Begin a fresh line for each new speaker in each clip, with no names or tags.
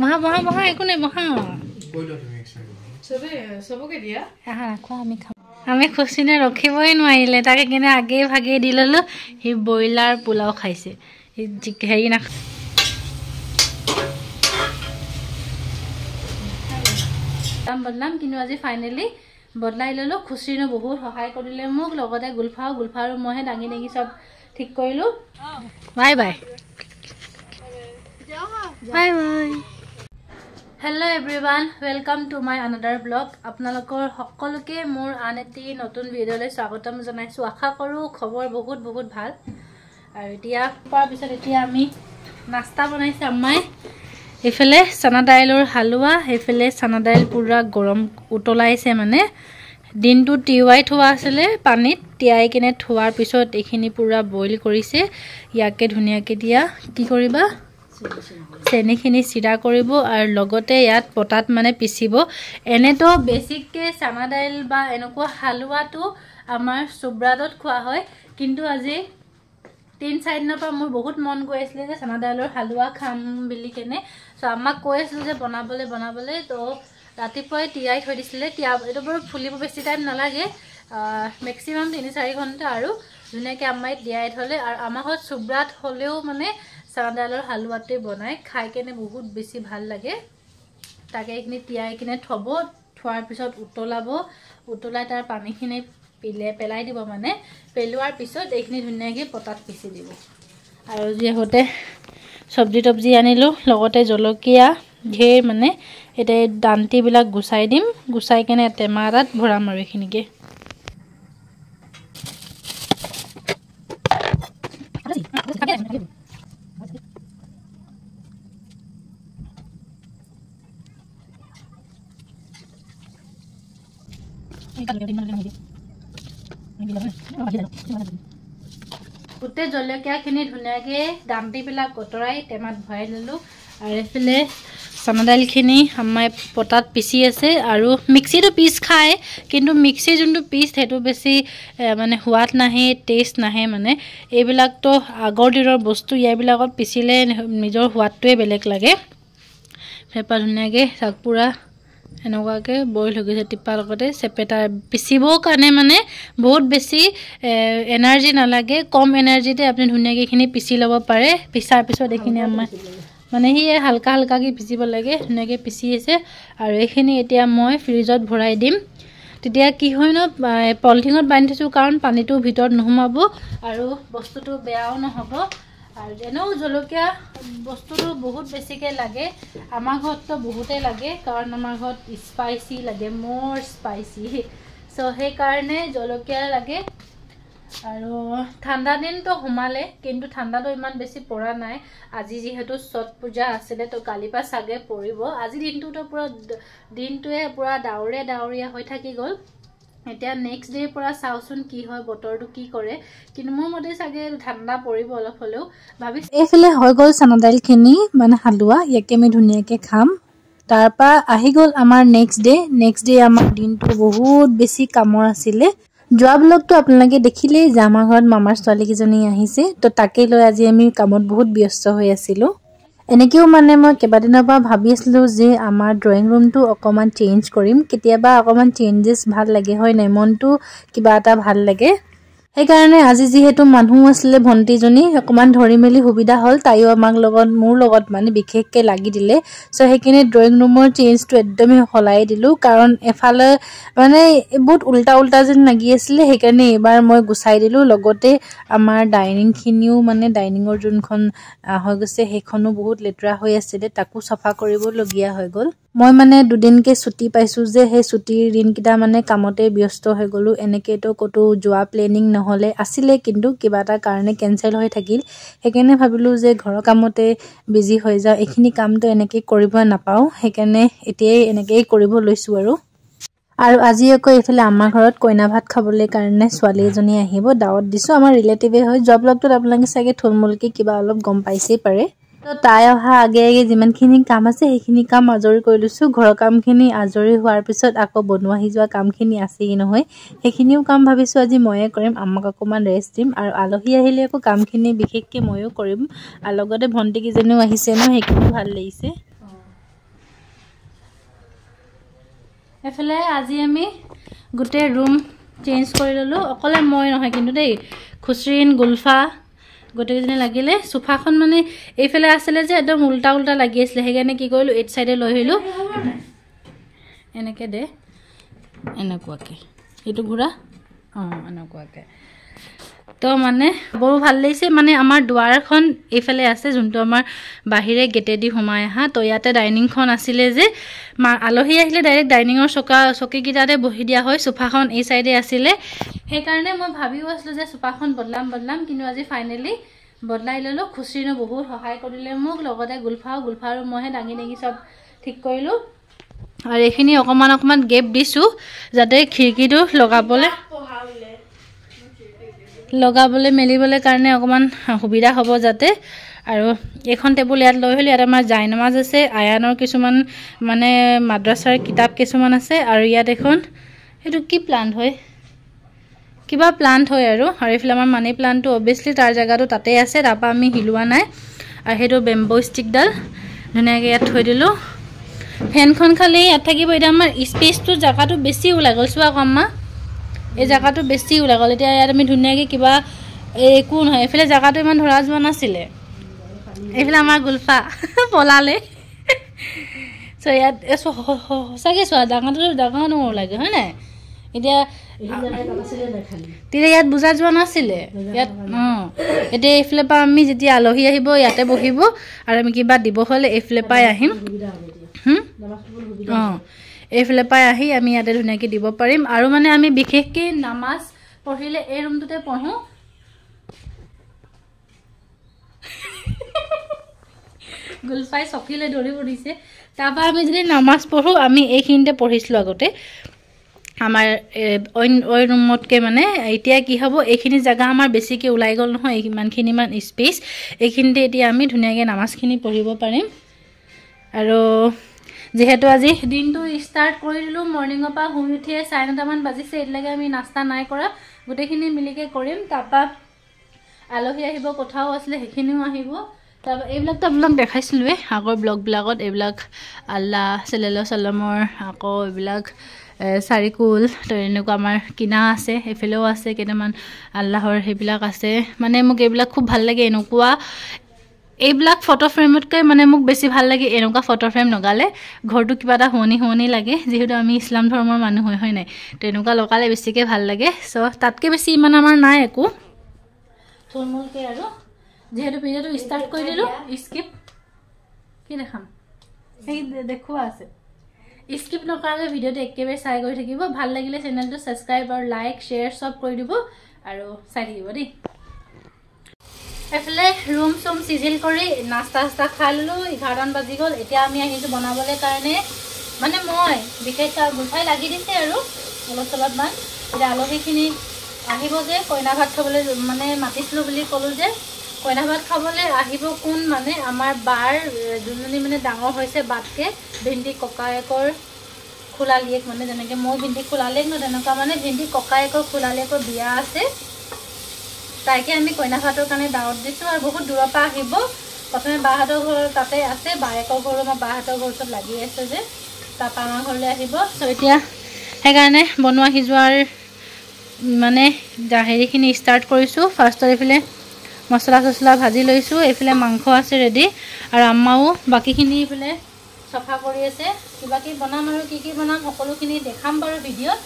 বহা বহা বহা একো নাই বহা
চবকে দিয়া
ৰাখো আমি খাম আমি খুচিনে ৰখিবই নোৱাৰিলে তাকে কেনে আগে ভাগে দি ললো সি ব্ৰইলাৰ পোলাও খাইছে হেৰি না বদলাম কিন্তু আজি ফাইনেলি বদলাই ললো খুচিনো বহুত সহায় কৰিলে মোক লগতে গুলফাও আৰু মইহে দাঙি দাঙি চব ঠিক কৰিলো bye bye bye bye Hello everyone, welcome to my another vlog. আপোনালোকৰ সকলোকে মোৰ আন এটি নতুন ভিডিঅ'লৈ স্বাগতম জনাইছো আশা কৰো খবৰ বহুত ভাল আৰু এতিয়া পোৱাৰ পিছত এতিয়া আমি নাস্তা বনাইছে আম্মাই এফালে চানা দাইলৰ হালুৱা এফালে চানা দাইল পুৰা গৰম উতলাইছে মানে দিনটো টিৱাই থোৱা আছিলে পানীত তিয়াই কিনে থোৱাৰ পিছত এইখিনি পুৰা বইল কৰিছে ইয়াকে ধুনীয়াকে দিয়া কি কৰিবা চেনিখিনি সিৰা কৰিব আৰু লগতে ইয়াত পটাত মানে পিচিব এনেতো বেছিককে চানা দাইল বা এনেকুৱা হালুৱাটো আমাৰ সুব্ৰাদত খোৱা হয় কিন্তু আজি 3-4 দিনৰ পৰা মোৰ বহুত মন গৈ আছিল যে চানা দাইলৰ হালুৱা খাম বুলি কেনে সো আমাক কৈ আছিল যে বনাবলে তো ৰাতিপুৱাই তিয়াই থৈ দিছিলে এটো বৰ ফুলিব বেছি টাইম নালাগে ম্যাক্সিমাম 3-4 ঘণ্টা আৰু ধুনীয়াকে আম্মাই তিয়াই থলে আৰু আমাৰ ঘৰত সুব্ৰাত হলেও মানে চানা দাইলৰ হালুৱাতে বনাই খাই কেনে বহুত বেছি ভাল লাগে তাকে এইখিনি তিয়াই কিনে থোৱাৰ পিছত উতলাই তাৰ পানীখিনি পেলাই দিব মানে পেলোৱাৰ পিছত এইখিনি ধুনীয়াকৈ পটাত পিচি দিব আৰু যেহতে সবজি আনিলো লগতে জলকীয়া ঢেৰ মানে এটা দান্তিবিলাক গুছাই দিম গুছাই কেনে টেমা এটাত ভৰাম আৰু এইখিনিকে গোটেই জলকীয়াখিনি ধুনীয়াকে দান্তিবিলাক কতৰাই টেমাত ভৰাই ললো আৰু এফালে চানা দাইলখিনি আম্মাই পটাত পিচি আছে আৰু মিক্সিটো পিচ খায় কিন্তু মিক্সি যোনটো পিচ সেইটো বেছি মানে সোৱাদ নাহে টেষ্ট নাহে মানে এইবিলাকতো আগৰ দিনৰ বস্তু ইয়াবিলাকত পিচিলে নিজৰ সোৱাদটোৱে বেলেগ লাগে ফেপা ধুনীয়াকে চাক পুৰা এনেকুৱাকে বইল হৈ গৈছে টিপা লগতে চেপেটা পিচিবৰ কাৰণে মানে বহুত বেছি এনাৰ্জি নালাগে কম এনাৰ্জিতে আপুনি ধুনীয়াকে খিনি পিচি ল'ব পাৰে পিছাৰ পিছত এইখিনি আমাৰ মানে হি হালকা কি পিচিব লাগে ধুনীয়াকে পিচি আছে আৰু এইখিনি এতিয়া মই ফ্ৰিজত ভৰাই দিম তেতিয়া কি হয় ন পলিথিনত বান্ধি থৈছো কাৰণ পানীটো ভিতৰত নোহোমাব আৰু বস্তুটো বেয়াও নহব আৰু যেনো জলকীয়া বস্তুটো বহুত বেছিকে লাগে আমাৰ ঘৰততো বহুতে লাগে কাৰণ আমাৰ ঘৰত স্পাইসি লাগে মোৰ স্পাইসি সো সেই কাৰণে জলকীয়া লাগে আৰু ঠাণ্ডা দিনটো হোমালে কিন্তু ঠাণ্ডাটো ইমান বেছি পৰা নাই আজি যেহেতু ছট পূজা আছিল তো কালিপা সাগে পৰিব আজি দিনটোটো পুৰা দিনটোৱে পুৰা ডাউৰীয়া হৈ থাকি গল এতিয়া নেক্সট ডে পৰা চাওচোন কি হয় বতৰটো কি কৰে কিন্তু মোৰ মতে সাগে ঠাণ্ডা পৰিব অলপ হলেও ভাবি এফালে হৈ গল চানা দাইলখিনি মানে হালুৱা ইয়াকে আমি ধুনীয়াকে খাম তাৰপা আহি গল আমাৰ নেক্সট ডে আমাৰ দিনটো বহুত বেছি কামৰ আছিল যোৱা ব্লগটো আপোনালোকে দেখিলেই যে আমাৰ ঘৰত মামাৰ ছোৱালী কিজনী আহিছে তো তাকে লৈ আজি আমি কামত বহুত ব্যস্ত হৈ আছিলো এনেকেও মানে মই কেবাদিনৰ পৰা ভাবি আছিলো যে আমাৰ ড্ৰয়িং ৰুমটো অকমান চেঞ্জ কৰিম কেতিয়াবা অকমান চেঞ্জেস ভাল লাগে হয় নাই মনটো কিবা এটা ভাল লাগে সেইকাৰণে আজি যেহেতু মানুহ আছিল ভন্টিজনী অকমান ধৰি মেলি সুবিধা হল তাইও আমাক মোৰ লগত মানে বিশেষকে লাগি দিলে সো সেইখিনি ড্ৰয়িং ৰুমৰ চেঞ্জটো একদমই হলাই দিলো কাৰণ এফালে মানে বহুত উল্টা যেন লাগি আছিল সেইকাৰণে এবাৰ মই গুছাই দিলো লগতে আমাৰ ডাইনিং খিনিও মানে ডাইনিঙৰ যোনখন হৈ গৈছে সেইখনো বহুত লেটৰা হৈ আছিল তাকো সফা কৰিব লগিয়া হৈ গল মই মানে দুদিনকে ছুটি পাইছো যে সেই ছুটিৰ দিনকিটা মানে কামতে ব্যস্ত হৈ গলো এনেকেটো কতো যোৱা প্লেনিং নহলে আছিলে কিন্তু কিবা এটা কাৰণে কেনসেল হৈ থাকিল সেইকাৰণে ভাবিলো যে ঘৰৰ কামতে বিজি হৈ যাও এইখিনি কামটো এনেকে কৰিব নাপাও সেইকাৰণে এতিয়াই এনেকেই কৰিব লৈছো আৰু আজি আকৌ এফালে আমাৰ ঘৰত কইনা ভাত খাবলৈ কাৰণে ছোৱালী এজনী আহিব দাওত দিছো আমাৰ ৰিলেটিভে হয় জব লগটোত আপোনালোকে সাগে থুলমুলকে কিবা অলপ গম পাইছেই পাৰে তো তাই অহা আগে যিমানখিনি কাম আছে সেইখিনি কাম আজৰি কৰি লৈছো ঘৰৰ কামখিনি আজৰি হোৱাৰ পিছত আকৌ বনোৱা যোৱা কামখিনি আছেই নহয় সেইখিনিও কাম ভাবিছো আজি ময়ে কৰিম আমাক অকমান ৰেষ্ট দিম আৰু আলহী আহিলে আকৌ কামখিনি বিশেষকে ময়ো কৰিম আৰু লগতে ভন্টি কিজনীও আহিছে ন সেইখিনি ভাল লাগিছে এফালে আজি আমি গোটেই ৰুম চেঞ্জ কৰি ল'লোঁ অকলে মই নহয় কিন্তু দেই খুচৰিন গুলফা গোটেইজনী লাগিলে সোফাখন মানে এইফালে আছিলে যে একদম উল্টা উল্টা লাগি আছিলে সেইকাৰণে কি কৰিলোঁ এইট চাইডে লৈ আহিলোঁ এনেকৈ দে এনেকুৱাকৈ এইটো ঘূৰা এনেকুৱাকৈ তো মানে বৰ ভাল লাগিছে মানে আমাৰ দুৱাৰখন এইফালে আছে যোনটো আমাৰ বাহিৰে গেটেদি সোমাই আহা তো ইয়াতে ডাইনিংখন আছিলে যে আলহী আহিলে ডাইৰেক্ট ডাইনিঙৰ চকীকেইটাতে বহি দিয়া হয় সোফাখন এই চাইডে আছিলে সেইকাৰণে মই ভাবিও আছিলোঁ যে সোফাখন বদলাম কিন্তু আজি ফাইনেলি বদলাই ল'লোঁ খুচৰিনো বহুত সহায় কৰিলে মোক লগতে গুলফা আৰু মইহে দাঙি চব ঠিক কৰিলোঁ আৰু এইখিনি অকণমান গেপ দিছোঁ যাতে খিৰিকীটো লগাবলৈ মেলিবলৈ কাৰণে অকণমান সুবিধা হ'ব যাতে আৰু এখন টেবুল ইয়াত লৈ হ'লে ইয়াত আমাৰ জাইনামাজ আছে আয়ানৰ কিছুমান মানে মাদ্ৰাছাৰ কিতাপ কিছুমান আছে আৰু ইয়াত এখন সেইটো কি প্লান্ট হয় কিবা প্লান্ট হয় আৰু এইফালে আমাৰ মানি প্লান্টটো অবভিয়াছলি তাৰ জেগাটো তাতেই আছে তাৰপৰা আমি হিলোৱা নাই আৰু সেইটো বেম্বো ষ্টিকডাল ধুনীয়াকৈ ইয়াত থৈ দিলোঁ ফেনখন খালি ইয়াত থাকিব এতিয়া আমাৰ স্পেচটো জেগাটো বেছি ওলাই গ'ল চোৱা কম্মা এই জেগাটো বেছি ওলাই গ'ল এতিয়া ইয়াত আমি ধুনীয়াকৈ কিবা একো নহয় এইফালে জেগাটো ইমান ধৰা যোৱা নাছিলে এইফালে আমাৰ গুলফা পলালে চ' ইয়াত সঁচাকৈ চোৱা ডাঙৰ লাগে হয় নাই এতিয়া তেতিয়া ইয়াত বুজা যোৱা নাছিলে ইয়াত এতিয়া এইফালে পৰা আমি যেতিয়া আলহী আহিব ইয়াতে বহিব আৰু আমি কিবা দিব হ'লে এইফালে পাই আহিম এইফালে পাই আহি আমি ইয়াতে ধুনীয়াকৈ দিব পাৰিম আৰু মানে আমি বিশেষকৈ নামাজ পঢ়িলে এই ৰুমটোতে পঢ়োঁ গুলফাই চকীলৈ দৌৰি পৰিছে তাৰপৰা আমি যদি নামাজ পঢ়োঁ আমি এইখিনিতে পঢ়িছিলোঁ আগতে আমাৰ অইন ৰুমতকৈ মানে এতিয়া কি হ'ব এইখিনি জেগা আমাৰ বেছিকৈ ওলাই গ'ল নহয় ইমানখিনিমান স্পেচ এইখিনিতে এতিয়া আমি ধুনীয়াকৈ নামাজখিনি পঢ়িব পাৰিম আৰু যিহেতু আজি দিনটো ষ্টাৰ্ট কৰি দিলোঁ মৰ্ণিঙৰ পৰা শুই উঠিয়ে 9:30মান বাজিছে এতিয়ালৈকে আমি নাস্তা নাই কৰা গোটেইখিনি মিলিকৈ কৰিম তাৰপৰা আলহী আহিব কথাও আছিলে সেইখিনিও আহিব তাৰপৰা এইবিলাকতো আপোনাক দেখাইছিলোঁৱে আগৰ ব্লগবিলাকত এইবিলাক আল্লাহ সাল্লাল্লাহু সাল্লামৰ আকৌ এইবিলাক চাৰিকুল তো এনেকুৱা আমাৰ কিনা আছে সেইফালেও আছে কেইটামান আল্লাহৰ সেইবিলাক আছে মানে মোক এইবিলাক খুব ভাল লাগে এনেকুৱা এইবিলাক ফটো ফ্ৰেমতকৈ মানে মোক বেছি ভাল লাগে এনেকুৱা ফটো ফ্ৰেম লগালে ঘৰটো কিবা এটা শুৱনি লাগে যিহেতু আমি ইছলাম ধৰ্মৰ মানুহ হয় নাই তো এনেকুৱা লগালে বেছিকৈ ভাল লাগে চ' তাতকৈ বেছি ইমান আমাৰ নাই একো থুলমূলকৈ আৰু যিহেতু ভিডিঅ'টো ষ্টাৰ্ট কৰি দিলোঁ স্কিপ কি দেখাম সেই দেখুওৱা আছে স্কিপ নকৰাকৈ ভিডিঅ'টো একেবাৰে চাই গৈ থাকিব ভাল লাগিলে চেনেলটো ছাবস্ক্ৰাইব আৰু লাইক শ্বেয়াৰ চব কৰি দিব আৰু চাই থাকিব দেই এফালে ৰুম চুম চিজিল কৰি নাস্তা খাই ল'লোঁ 11মান বাজি গ'ল এতিয়া আমি আহিছোঁ বনাবলৈ কাৰণে মানে মই বিশেষকৈ গুলফাই লাগি দিছে আৰু অলপমান এতিয়া আলহীখিনি আহিব যে কইনা ভাত খাবলৈ মানে মাতিছিলোঁ বুলি ক'লোঁ যে কইনা ভাত খাবলৈ আহিব কোন মানে আমাৰ বাৰ যোনজনী মানে ডাঙৰ হৈছে বাতকৈ ভিন্দি ককায়েকৰ খোলালীয়েক মানে যেনেকৈ মই ভিন্দি খোলালীয়েক ন তেনেকুৱা মানে ভিন্দি ককায়েকৰ খোলালীয়েকৰ বিয়া আছে তাইকে আমি কইনা ভাতৰ কাৰণে দাৱত দিছোঁ আৰু বহুত দূৰৰ পৰা আহিব প্ৰথমে বাহঁতৰ ঘৰ তাতে আছে বায়েকৰ ঘৰো আমাৰ বাহঁতৰ ঘৰ চব লাগি আছে যে তাৰপৰা আমাৰ ঘৰলৈ আহিব চ' এতিয়া সেইকাৰণে বনোৱা সিজোৱাৰ মানে হেৰিখিনি ষ্টাৰ্ট কৰিছোঁ ফাৰ্ষ্টত এইফালে মছলা ভাজি লৈছোঁ এইফালে মাংস আছে ৰেডি আৰু আম্মাও বাকীখিনি এইফালে চফা কৰি আছে কিবা কিবি বনাম আৰু কি বনাম সকলোখিনি দেখাম বাৰু ভিডিঅ'ত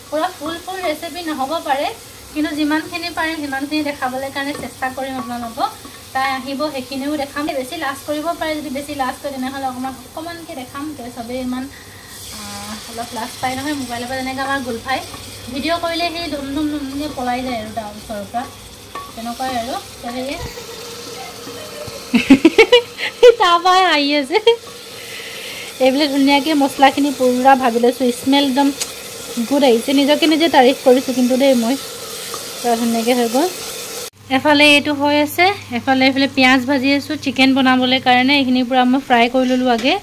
পুৰা ফুল ৰেচিপি নহ'ব পাৰে কিন্তু যিমানখিনি পাৰিম সিমানখিনি দেখাবলৈ কাৰণে চেষ্টা কৰিম আপোনালোকক তাই আহিব সেইখিনিও দেখাম বেছি লাজ কৰিব পাৰে যদি বেছি লাজ কৰে তেনেহ'লে অকণমানকৈ দেখাম চবেই ইমান অলপ লাজ পায় নহয় মোবাইলৰ পৰা যেনেকৈ আমাৰ গুলফাই ভিডিঅ' কৰিলে সেই ধুমকৈ পলাই যায় আৰু তাৰ ওচৰৰ পৰা তেনেকুৱাই আৰু সেয়ে তাৰপৰাই আহি আছে এইবিলাক ধুনীয়াকৈ মছলাখিনি পুৰা ভাবি লৈছোঁ স্মেল একদম গুড আহিছে নিজকে নিজে তাৰিফ কৰিছোঁ কিন্তু দেই মই পুৰা ধুনীয়াকৈ হৈ গ'ল এফালে এইটো হৈ আছে এইফালে পিঁয়াজ ভাজি আছোঁ চিকেন বনাবলৈ কাৰণে এইখিনি পূৰা মই ফ্ৰাই কৰি ল'লোঁ আগে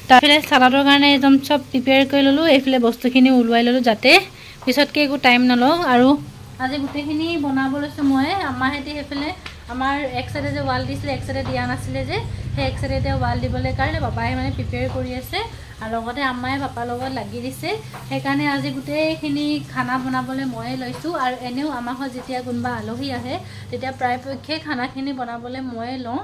তাৰফালে চালাডৰ কাৰণে একদম চব প্ৰিপেয়াৰ কৰি ল'লোঁ এইফালে বস্তুখিনি ওলোৱাই ল'লোঁ যাতে পিছতকৈ একো টাইম নলওঁ আৰু আজি গোটেইখিনি বনাব লৈছোঁ মই আমাৰ সিহঁতি সেইফালে আমাৰ এক চাইডে যে ৱাল দিছিলে এক চাইডে দিয়া নাছিলে যে সেই এক চাইডে ৱাল দিবলৈ কাৰণে পাপাই মানে প্ৰিপেয়াৰ কৰি আছে আৰু লগতে আম্মাই পাপাৰ লগত লাগি দিছে সেইকাৰণে আজি গোটেইখিনি খানা বনাবলৈ ময়ে লৈছোঁ আৰু এনেও আমাৰ ঘৰত যেতিয়া কোনোবা আলহী আহে তেতিয়া প্ৰায়পক্ষে খানাখিনি বনাবলৈ ময়ে লওঁ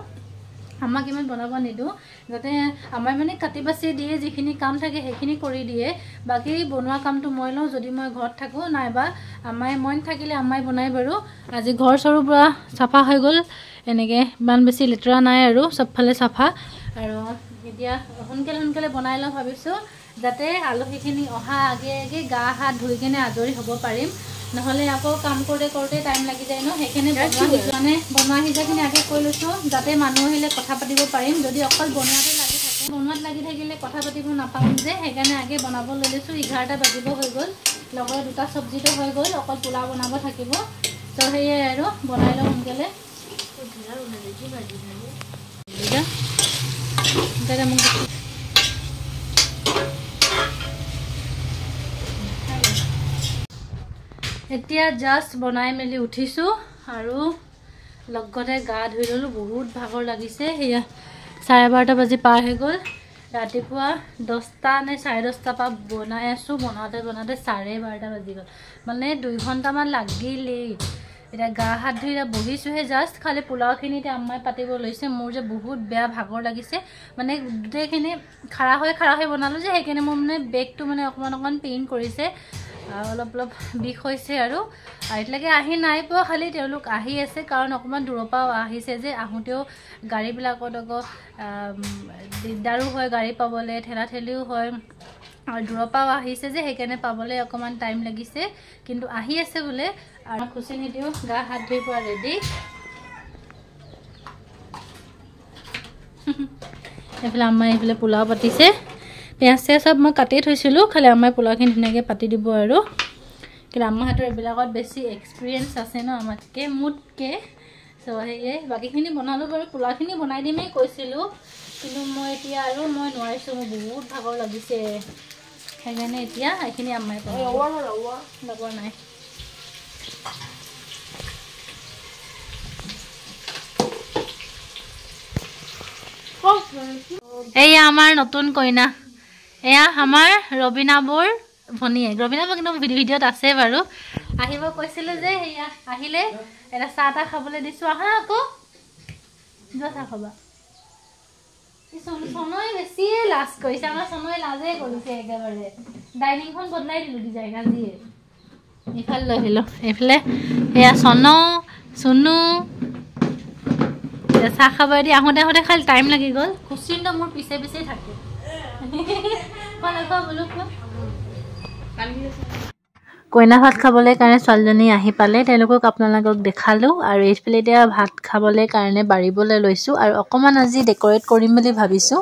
আমাক ইমান বনাব নিদিওঁ যাতে আমাৰ মানে কাটি বাচি দিয়ে যিখিনি কাম থাকে সেইখিনি কৰি দিয়ে বাকী বনোৱা কামটো মই লওঁ যদি মই ঘৰত থাকোঁ নাইবা আম্মাই মই থাকিলে আম্মাই বনাই বাৰু আজি ঘৰ চৰু পুৰা চাফা হৈ গ'ল এনেকৈ ইমান বেছি লেতেৰা নাই আৰু চবফালে চাফা আৰু এতিয়া সোনকালে বনাই লওঁ ভাবিছোঁ যাতে আলহীখিনি অহা আগে আগে গা হাত ধুই কিনে আজৰি হ'ব পাৰিম নহ'লে আকৌ কাম কৰোঁতে টাইম লাগি যায় ন সেইখিনি বনোৱা সিজাখিনি আগে কৈ লৈছোঁ যাতে মানুহ আহিলে কথা পাতিব পাৰিম যদি অকল বনোৱাতে লাগি থাকে বনোৱাত লাগি থাকিলে কথা পাতিব নাপাম যে সেইকাৰণে আগে বনাব লৈ লৈছোঁ 11টা বাজিব হৈ গ'ল লগৰ দুটা চব্জিটো হৈ গ'ল অকল পোলাও বনাব থাকিব তো সেয়াই আৰু বনাই লওঁ সোনকালে এতিয়া জাষ্ট বনাই মেলি উঠিছোঁ আৰু লগতে গা ধুই ল'লোঁ বহুত ভাগৰ লাগিছে সেয়া 12:30 বাজি পাৰ হৈ গ'ল ৰাতিপুৱা 10টা নে 10:30 পৰা বনাই আছোঁ বনাওঁতে 12:30 বাজি গ'ল মানে 2 ঘণ্টামান লাগিলেই এতিয়া গা হাত ধুই বহিছোঁহে জাষ্ট খালি পোলাওখিনি এতিয়া আম্মাই পাতিব লৈছে মোৰ যে বহুত বেয়া ভাগৰ লাগিছে মানে গোটেইখিনি খাৰা হৈ বনালোঁ যে সেইকাৰণে মোৰ মানে বেকটো মানে অকণমান পেইন কৰিছে অলপ বিষ হৈছে আৰু এতিয়ালৈকে আহি নাই পোৱা খালি তেওঁলোক আহি আছে কাৰণ অকণমান দূৰৰ পৰাও আহিছে যে আহোঁতেও গাড়ীবিলাকত আকৌ দিগদাৰো হয় গাড়ী পাবলৈ ঠেলাঠেলিও হয় আৰু দূৰৰ পৰাও আহিছে যে সেইকাৰণে পাবলৈ অকণমান টাইম লাগিছে কিন্তু আহি আছে বোলে আৰু খুচি নিদিওঁ গা হাত ধুই পোৱা ৰেডি এইফালে আম্মাই এইফালে পোলাও পাতিছে পিঁয়াজ চিয়াজ চব মই কাটি থৈছিলোঁ খালি আম্মাই পোলাওখিনি ধুনীয়াকৈ পাতি দিব আৰু কিন্তু আম্মাহঁতৰ এইবিলাকত বেছি এক্সপিৰিয়েঞ্চ আছে ন আমাতকৈ মোতকৈ চ' সেয়ে বাকীখিনি বনালোঁ বাৰু পোলাওখিনি বনাই দিমেই কৈছিলোঁ কিন্তু মই এতিয়া আৰু মই নোৱাৰিছোঁ মোৰ বহুত ভাগৰ লাগিছে সেইকাৰণে এতিয়া এইখিনি আম্মাই লগৰ নাই এয়া আমাৰ নতুন কইনা এয়া আমাৰ ৰবিনা বৌৰ ভনীয়েক ৰবিনা বৌ কিন্তু ভিডিঅ'ত আছে বাৰু আহিব কৈছিলে যে সেয়া আহিলে এটা চাহ তাহ খাবলৈ দিছোঁ আহা আকৌ যোৱা চাহ খাবা চনৈ বেছিয়ে লাজ কৰিছে আমাৰ চনৈ লাজে কৰিছে একেবাৰে ডাইনিংখন বদলাই দিলোঁ ডিজাইন আজিয়ে এইফালে লৈ আহিলোঁ এইফালে এয়া চুনু চাহ খাব দি আহোঁতে খালি টাইম লাগি গ'ল খুচিন্দ মোৰ পিছে থাকে কইনা ভাত খাবলৈ কাৰণে ছোৱালীজনী আহি পালে তেওঁলোকক আপোনালোকক দেখালোঁ আৰু এইফালে এতিয়া ভাত খাবলৈ কাৰণে বাঢ়িবলৈ লৈছোঁ আৰু অকণমান আজি ডেক'ৰেট কৰিম বুলি ভাবিছোঁ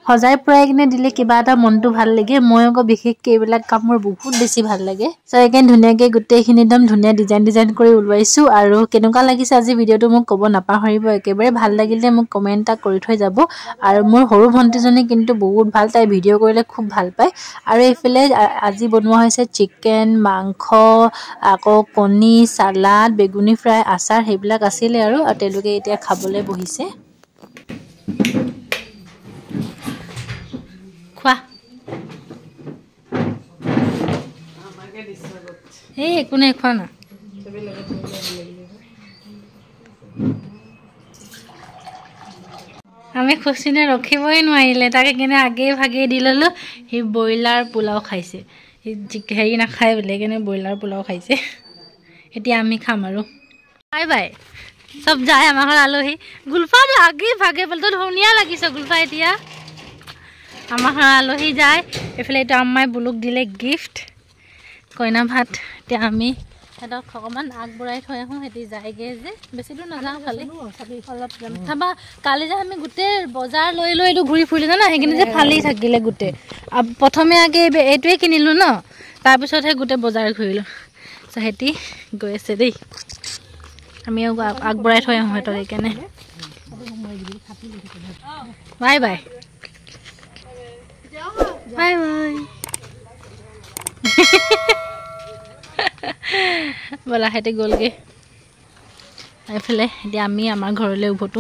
সজাই পৰাই কিনে দিলে কিবা এটা মনটো ভাল লাগে মই আকৌ বিশেষকৈ এইবিলাক কাম মোৰ বহুত বেছি ভাল লাগে চ' এইকাৰণে ধুনীয়াকৈ গোটেইখিনি একদম ধুনীয়া ডিজাইন কৰি ওলাইছোঁ আৰু কেনেকুৱা লাগিছে আজি ভিডিঅ'টো মোক ক'ব নাপাহৰিব একেবাৰে ভাল লাগিলে মোক কমেণ্ট এটা কৰি থৈ যাব আৰু মোৰ সৰু ভণ্টিজনী কিন্তু বহুত ভাল তাই ভিডিঅ' কৰিলে খুব ভাল পায় আৰু এইফালে আজি বনোৱা হৈছে চিকেন মাংস আকৌ কণী চালাড বেগুনী ফ্ৰাই আচাৰ সেইবিলাক আছিলে আৰু তেওঁলোকে এতিয়া খাবলৈ বহিছে খোৱা এই একো নাই খোৱা না আমি খুচিনে ৰখিবই নোৱাৰিলে তাকে কেনে আগে ভাগে দি ল'লোঁ সি ব্ৰইলাৰ পোলাও খাইছে হেৰি নাখায় বোলে কেনে ব্ৰইলাৰ পোলাও খাইছে এতিয়া আমি খাম আৰু বাই চব যায় আমাৰ ঘৰত আলহী গুলফাত আগে ভাগে বোলে ধুনীয়া লাগিছে গুলফা এতিয়া আমাৰ ঘৰত আলহী যায় এইফালে এতিয়া আম্মাই বুলুক দিলে গিফ্ট কইনা ভাত এতিয়া আমি সিহঁতক অকণমান আগবঢ়াই থৈ আহোঁ সিহঁতি যায়গৈ যে বেছি দূৰ নাযাওঁ খালি অলপ চাবা কালি যে আমি গোটেই বজাৰ লৈ এইটো ঘূৰি ফুৰিলোঁ জানা সেইখিনি যে ফালি থাকিলে গোটেই প্ৰথমে আগে এইটোৱে কিনিলোঁ ন তাৰপিছতহে গোটেই বজাৰ ঘূৰিলোঁ চ' সিহঁতি গৈ আছে দেই আমি আগবঢ়াই থৈ আহোঁ সিহঁতক সেইকাৰণে বাই বাই বাই বাই ব'লা সিহঁতে গ'লগৈ এইফালে এতিয়া আমি আমাৰ ঘৰলৈ উভতো